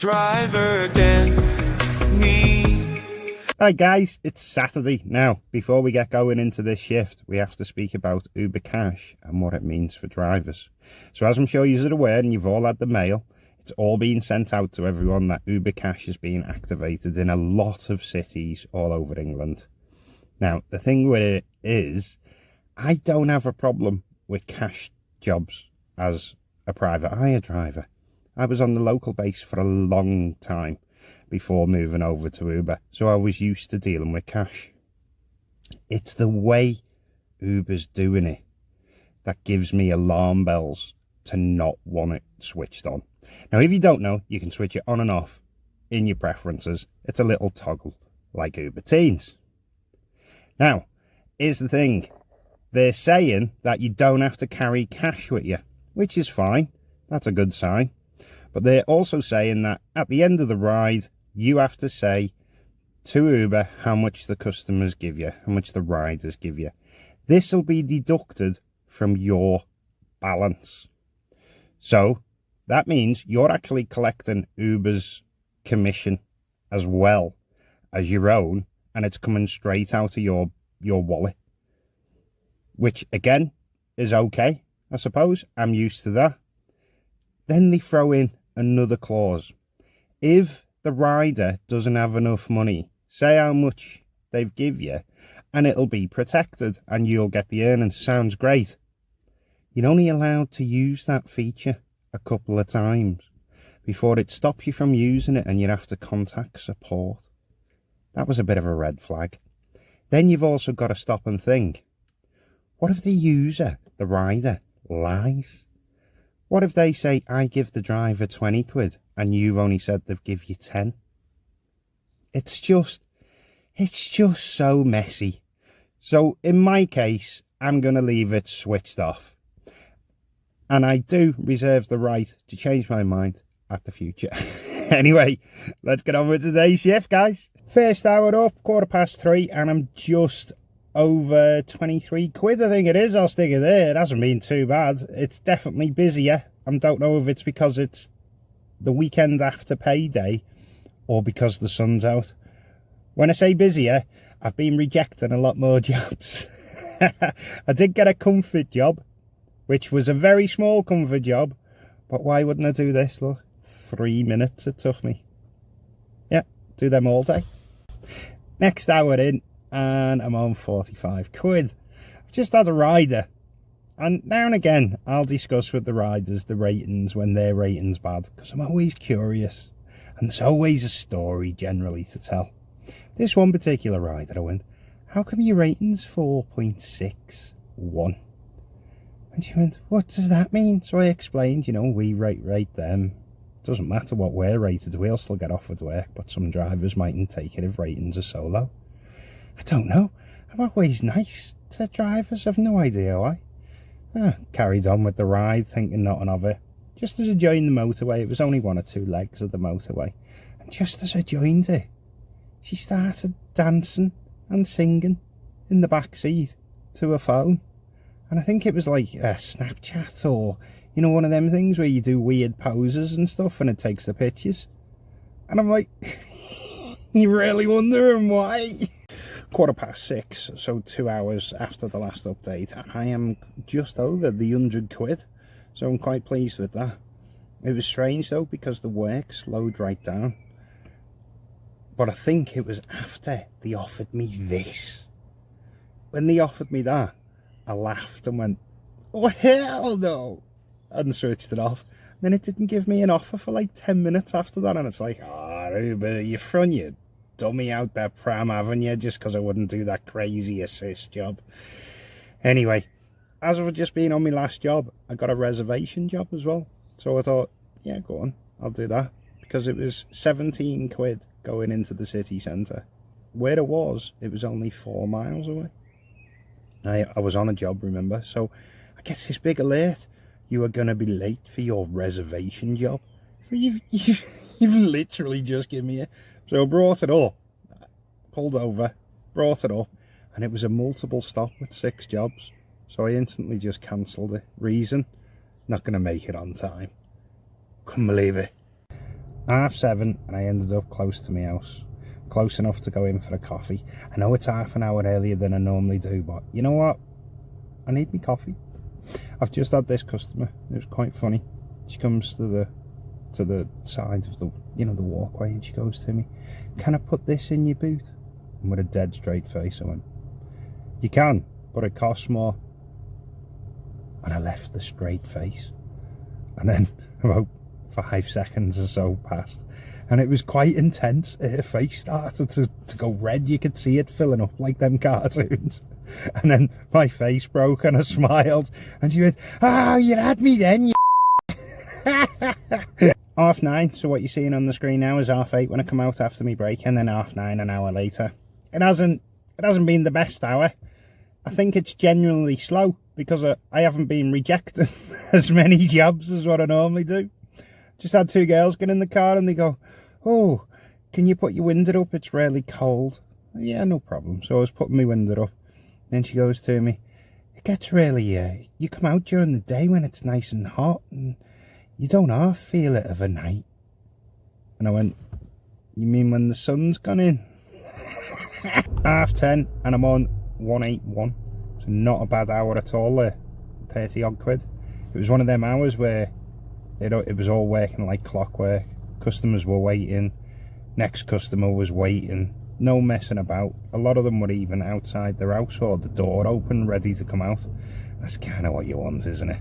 Driver than me. Hi guys, it's Saturday. Now, before we get going into this shift, we have to speak about Uber Cash and what it means for drivers. So as I'm sure you're aware and you've all had the mail, it's all been sent out to everyone that Uber Cash is being activated in a lot of cities all over England. Now, the thing with it is, I don't have a problem with cash jobs as a private hire driver. I was on the local base for a long time before moving over to Uber, so I was used to dealing with cash. It's the way Uber's doing it that gives me alarm bells to not want it switched on. Now, if you don't know, you can switch it on and off in your preferences. It's a little toggle like Uber Teens. Now, here's the thing. They're saying that you don't have to carry cash with you, which is fine. That's a good sign. But they're also saying that at the end of the ride, you have to say to Uber how much the customers give you, how much the riders give you. This will be deducted from your balance. So that means you're actually collecting Uber's commission as well as your own, and it's coming straight out of your wallet, which again is okay, I suppose. I'm used to that. Then they throw in another clause. If the rider doesn't have enough money, say how much they've give you, and it'll be protected and you'll get the earnings. Sounds great. You're only allowed to use that feature a couple of times before it stops you from using it and you have to contact support. That was a bit of a red flag. Then you've also got to stop and think, what if the user, the rider, lies? What if they say, I give the driver 20 quid and you've only said they've give you 10? It's just so messy. So in my case, I'm going to leave it switched off. And I do reserve the right to change my mind at the future. Anyway, let's get on with today's shift, guys. First hour up, 3:15, and I'm just over 23 quid, I think it is. I'll stick it there. It hasn't been too bad. It's definitely busier. I don't know if it's because it's the weekend after payday or because the sun's out. When I say busier, I've been rejecting a lot more jobs. I did get a comfort job, which was a very small comfort job, but why wouldn't I do this? Look, 3 minutes it took me. Yeah, do them all day. Next hour in, and I'm on 45 quid. I've just had a rider, and now and again I'll discuss with the riders the ratings when their rating's bad, because I'm always curious and there's always a story generally to tell. This one particular rider, I went, how come your rating's 4.61? And she went, what does that mean? So I explained, we rate them. Doesn't matter what we're rated, we'll still get offered work, but some drivers mightn't take it if ratings are so low. I don't know. I'm always nice to drivers. I've no idea why. Carried on with the ride, thinking nothing of it. Just as I joined the motorway, it was only 1 or 2 legs of the motorway, and just as I joined it, she started dancing and singing in the back seat to her phone. And I think it was like a Snapchat or, one of them things where you do weird poses and stuff and it takes the pictures. And I'm like, you really wondering why? 6:15, so 2 hours after the last update, and I am just over the 100 quid. So I'm quite pleased with that. It was strange though, because the work slowed right down. But I think it was after they offered me this. When they offered me that, I laughed and went, oh hell no, and switched it off. And then it didn't give me an offer for like 10 minutes after that, and it's like, Uber, you're from you dummy out that pram, haven't you, just because I wouldn't do that crazy assist job. Anyway, as I've just been on my last job, I got a reservation job as well. So I thought, yeah, go on, I'll do that. Because it was 17 quid going into the city centre. Where it was only 4 miles away. I was on a job, remember? So I get this big alert. You are going to be late for your reservation job. So you've literally just given me it. So I brought it up, pulled over, brought it up, and it was a multiple stop with 6 jobs. So I instantly just cancelled it. Reason, not going to make it on time. Couldn't believe it. 7:30 and I ended up close to my house. Close enough to go in for a coffee. I know it's half an hour earlier than I normally do, but you know what? I need me coffee. I've just had this customer. It was quite funny. She comes to the side of the, you know, the walkway, and she goes to me, "Can I put this in your boot?" And with a dead straight face I went, "You can, but it costs more." And I left the straight face. And then about 5 seconds or so passed, and it was quite intense. Her face started to go red. You could see it filling up like them cartoons. And then my face broke and I smiled, and she went, "Oh, you had me then, you." 9:30, so what you're seeing on the screen now is 8:30 when I come out after my break, and then 9:30 an hour later. It hasn't been the best hour. I think it's genuinely slow because I haven't been rejecting as many jobs as what I normally do. Just had 2 girls get in the car and they go, "Oh, can you put your window up? It's really cold." Yeah, no problem. So I was putting my window up. Then she goes to me, "It gets really, you come out during the day when it's nice and hot, and you don't half feel it of a night." And I went, "You mean when the sun's gone in?" 10:30 and I'm on 181. So not a bad hour at all there. 30 odd quid. It was one of them hours where it was all working like clockwork. Customers were waiting. Next customer was waiting. No messing about. A lot of them were even outside their house or the door open, ready to come out. That's kind of what you want, isn't it?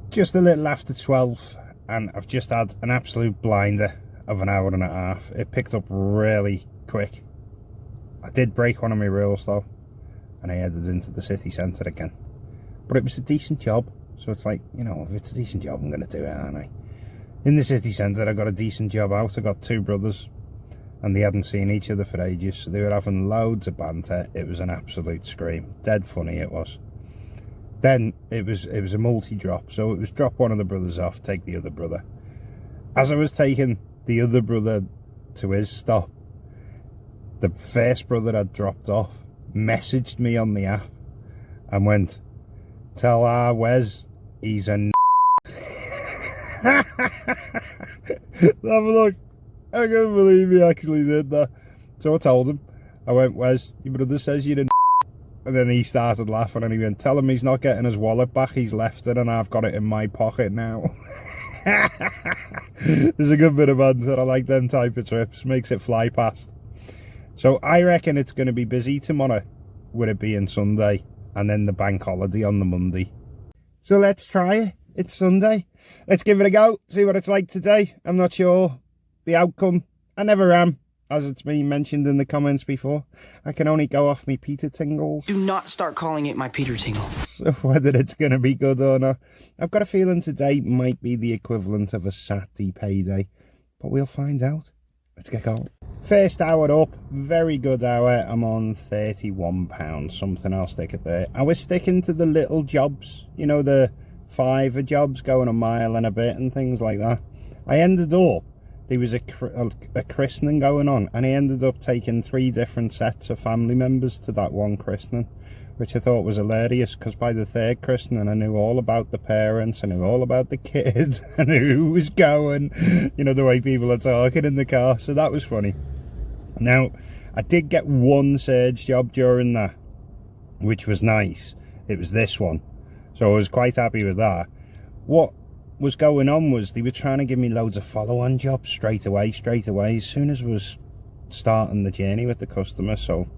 Just a little after 12, and I've just had an absolute blinder of an hour and a half. It picked up really quick. I did break one of my rules though, and I headed into the city centre again. But it was a decent job, so it's like, you know, if it's a decent job, I'm going to do it, aren't I? In the city centre, I got a decent job out. I got 2 brothers, and they hadn't seen each other for ages, so they were having loads of banter. It was an absolute scream. Dead funny it was. Then it was a multi-drop, so it was drop one of the brothers off, take the other brother. As I was taking the other brother to his stop, the first brother I'd dropped off messaged me on the app and went, "Tell our Wes he's a n." Have a look. I can't believe he actually did that. So I told him, I went, "Wes, your brother says you're a n." And then he started laughing and he went, "Tell him he's not getting his wallet back, he's left it and I've got it in my pocket now." There's a good bit of banter. I like them type of trips, makes it fly past. So I reckon it's going to be busy tomorrow, with it being Sunday, and then the bank holiday on the Monday. So let's try it. It's Sunday. Let's give it a go, see what it's like today. I'm not sure the outcome. I never am, as it's been mentioned in the comments before. I can only go off me Peter tingles. Do not start calling it my Peter tingle. So whether it's going to be good or not, I've got a feeling today might be the equivalent of a Saturday payday, but we'll find out. Let's get going. First hour up, very good hour. I'm on £31, something. I'll stick it there. I was sticking to the little jobs, you know, the £5 jobs, going a mile and a bit and things like that. I ended up, there was a christening going on, and I ended up taking 3 different sets of family members to that one christening, which I thought was hilarious, because by the 3rd christening I knew all about the parents, I knew all about the kids, I knew who was going, you know, the way people are talking in the car, so that was funny. Now, I did get 1 surge job during that, which was nice. It was this one, so I was quite happy with that. What was going on was they were trying to give me loads of follow-on jobs straight away, as soon as I was starting the journey with the customer. So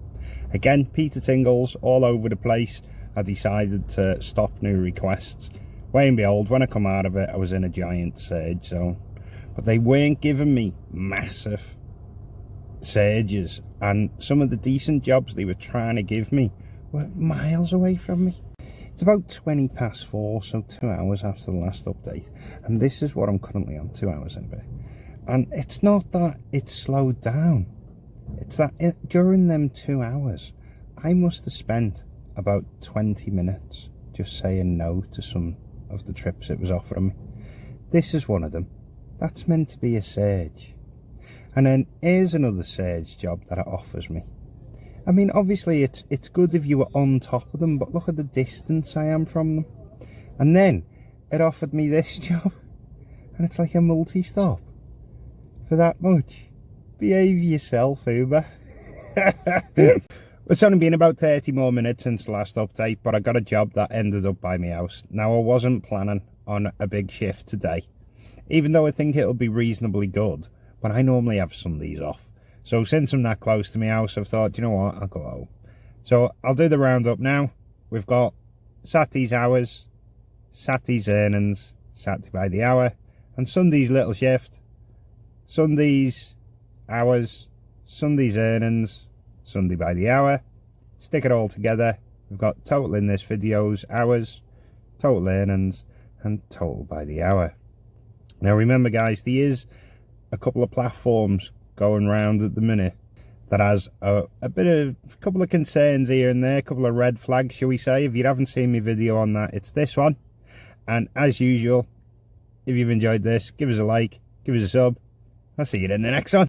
again, Peter Tingles all over the place. I decided to stop new requests. Way and behold, when I come out of it, I was in a giant surge zone. But they weren't giving me massive surges, and some of the decent jobs they were trying to give me were miles away from me. It's about 4:20, so 2 hours after the last update, and this is what I'm currently on, 2 hours in a bit. And it's not that it's slowed down, it's that during them 2 hours I must have spent about 20 minutes just saying no to some of the trips it was offering me. This is one of them. That's meant to be a surge. And then here's another surge job that it offers me. I mean, obviously it's good if you were on top of them, but look at the distance I am from them. And then it offered me this job, and it's like a multi-stop for for that much. Behave yourself, Uber. It's only been about 30 more minutes since the last update, but I got a job that ended up by my house. Now, I wasn't planning on a big shift today, even though I think it'll be reasonably good, but I normally have Sundays off. So since I'm that close to my house, I've thought, you know what, I'll go home. So I'll do the roundup now. We've got Saturday's hours, Saturday's earnings, Saturday by the hour, and Sunday's little shift, Sunday's hours, Sunday's earnings, Sunday by the hour. Stick it all together. We've got total in this video's hours, total earnings, and total by the hour. Now remember guys, there is a couple of platforms going round at the minute that has a couple of concerns here and there, a couple of red flags, shall we say. If you haven't seen my video on that, it's this one. And as usual, if you've enjoyed this, give us a like, give us a sub. I'll see you in the next one.